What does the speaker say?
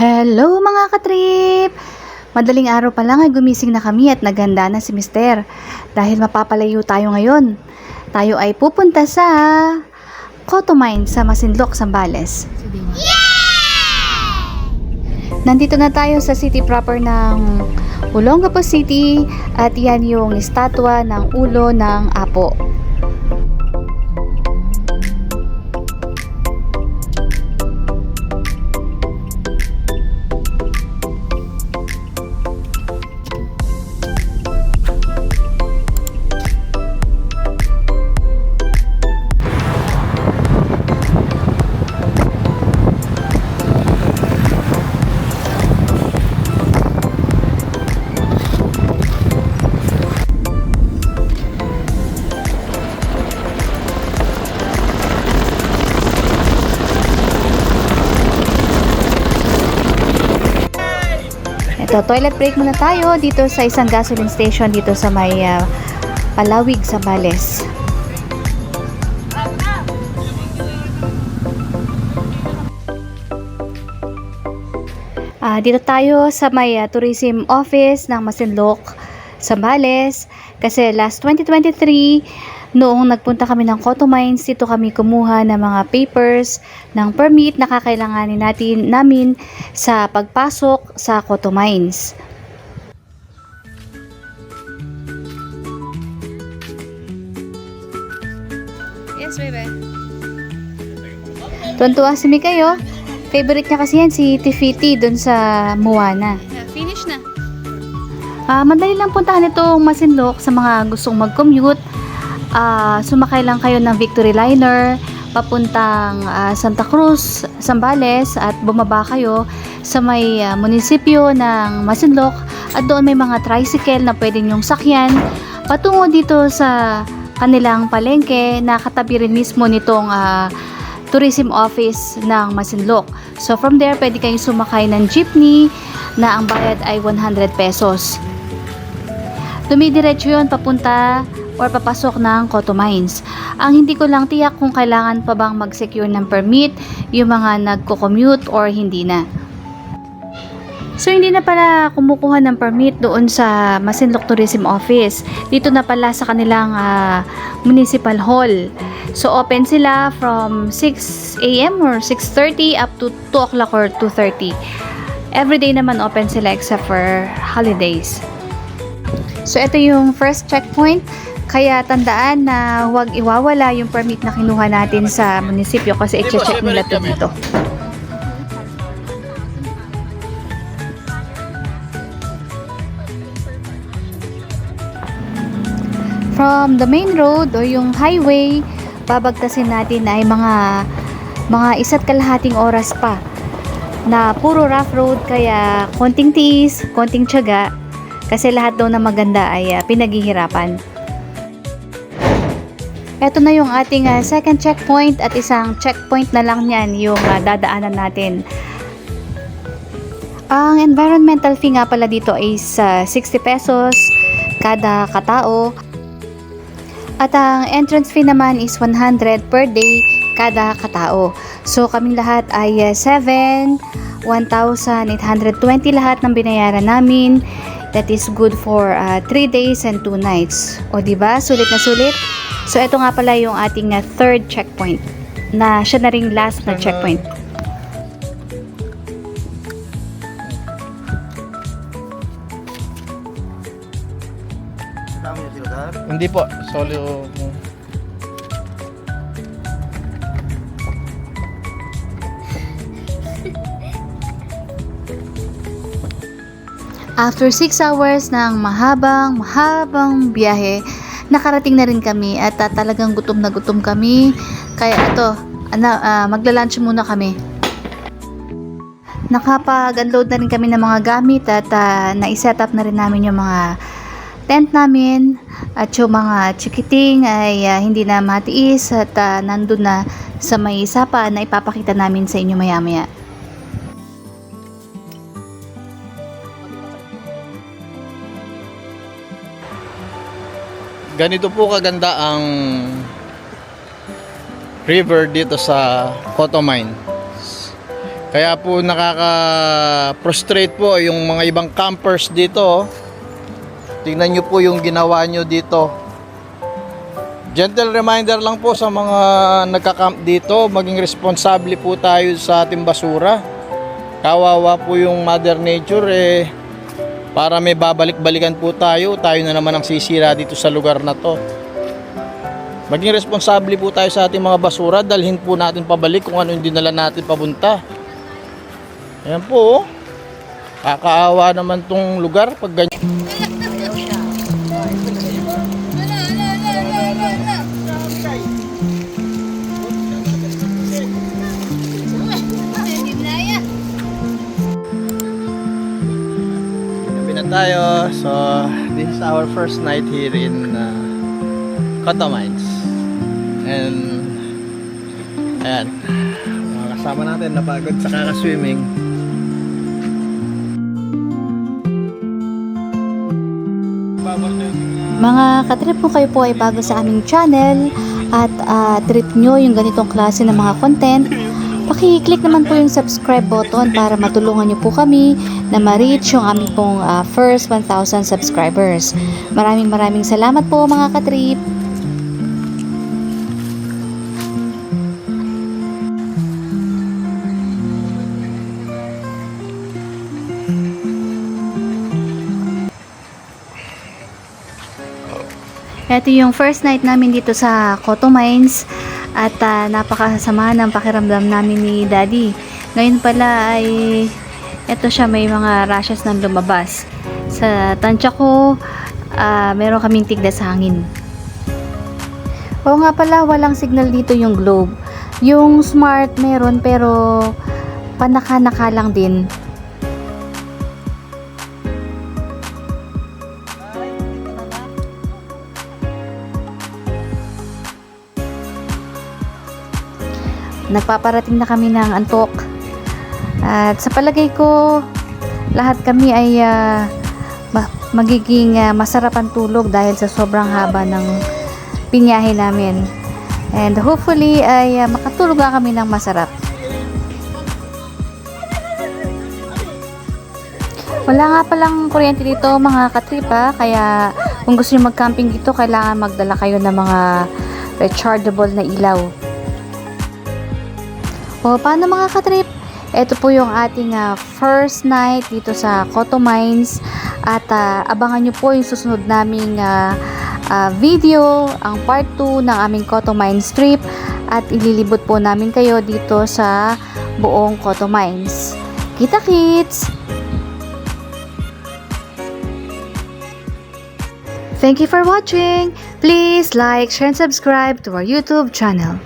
Hello mga katrip! Madaling araw pa lang ay gumising na kami at naghanda na si Mister. Dahil mapapalayo tayo ngayon. Tayo ay pupunta sa Cotomine sa Masinloc, Zambales. Nandito na tayo sa city proper ng Olongapo City at yan yung estatwa ng ulo ng Apo. Ito, toilet break muna tayo dito sa isang gasoline station dito sa may Palawig, Zambales. Dito tayo sa may tourism office ng Masinloc, Zambales. Kasi last 2023, noong nagpunta kami ng Cotomines, dito kami kumuha ng mga papers ng permit na kakailanganin namin sa pagpasok sa Cotomines. Yes, baby. Tuwan-tuwa si Mikayo. Favorite niya kasi yan si Tifiti dun sa Moana. Finish na. Madali lang puntahan itong Masinloc sa mga gustong mag-commute. Sumakay lang kayo ng Victory Liner papuntang Santa Cruz, Zambales at bumaba kayo sa may munisipyo ng Masinloc at doon may mga tricycle na pwede nyong sakyan patungo dito sa kanilang palengke na katabi rin mismo nitong tourism office ng Masinloc. So from there pwede kayong sumakay ng jeepney na ang bayad ay 100 pesos. Dumidiretso yun papunta or papasok ng Cotomines. Ang hindi ko lang tiyak kung kailangan pa bang mag-secure ng permit yung mga nagko-commute or hindi na. So hindi na pala kumukuha ng permit doon sa Masinloc Tourism Office. Dito na pala sa kanilang municipal hall. So open sila from 6 AM or 6:30 up to 2 o'clock or 2:30. Everyday naman open sila except for holidays. So ito yung first checkpoint. Kaya tandaan na huwag iwawala yung permit na kinuha natin sa munisipyo kasi i-check nila to dito. From the main road o yung highway, babagtasin natin ay mga 1.5 oras pa na puro rough road kaya konting tiis, konting tiyaga kasi lahat daw na maganda ay pinaghihirapan. Ito na yung ating second checkpoint at isang checkpoint na lang yan yung dadaanan natin. Ang environmental fee nga pala dito is 60 pesos kada katao. At ang entrance fee naman is 100 per day kada katao. So kaming lahat ay 1,820 lahat ng binayaran namin. That is good for 3 days and 2 nights. O diba? Sulit na sulit. So ito nga pala yung ating third checkpoint na siya na ring last na checkpoint. Hindi po, solo. After 6 hours ng mahabang biyahe, nakarating na rin kami at talagang gutom na gutom kami. Kaya ito, magla-lunch muna kami. Nakapag-unload na rin kami ng mga gamit at na-set up na rin namin yung mga tent namin at yung mga chikiting ay hindi na matiis at nandun na sa may sapa na ipapakita namin sa inyo maya-maya. Ganito po kaganda ang river dito sa Cotomine. Kaya po nakaka-frustrate po yung mga ibang campers dito. Oh. Tingnan nyo po yung ginawa nyo dito. Gentle reminder lang po sa mga nagka-camp dito, maging responsable po tayo sa ating basura. Kawawa po yung Mother Nature para may babalik-balikan po tayo na naman ang sisira dito sa lugar na to. Maging responsable po tayo sa ating mga basura, dalhin po natin pabalik kung ano yung dinala natin papunta. Ayan po, kakaawa naman tong lugar pag ganyan. Gabi na tayo, so this is our first night here in Coto Mines. And ayan, mga kasama natin napagod sa kaka-swimming. Mga katrip, kung kayo po ay bago sa aming channel at trip nyo yung ganitong klase ng mga content, paki-click naman po yung subscribe button para matulungan nyo po kami na ma-reach yung aming pong first 1,000 subscribers. Maraming salamat po mga katrip. Ito yung first night namin dito sa Coto Mines at napakasama ng pakiramdam namin ni Daddy. Ngayon pala ay ito siya, may mga rashes na lumabas. Sa tansya ko, meron kaming tigdas hangin. Oo nga pala, walang signal dito yung Globe. Yung Smart meron pero panaka-naka lang din. Nagpaparating na kami ng antok at sa palagay ko lahat kami ay magiging masarap ang tulog dahil sa sobrang haba ng binyahe namin, and hopefully ay makatulog na kami ng masarap. Wala nga palang kuryente dito mga katripa, kaya kung gusto nyo mag-camping dito kailangan magdala kayo ng mga rechargeable na ilaw. O paano mga katrip? Ito po yung ating first night dito sa Coto Mines at abangan nyo po yung susunod naming video, ang part 2 ng aming Coto Mines trip, at ililibot po namin kayo dito sa buong Coto Mines. Kita-kits! Thank you for watching! Please like, share, and subscribe to our YouTube channel.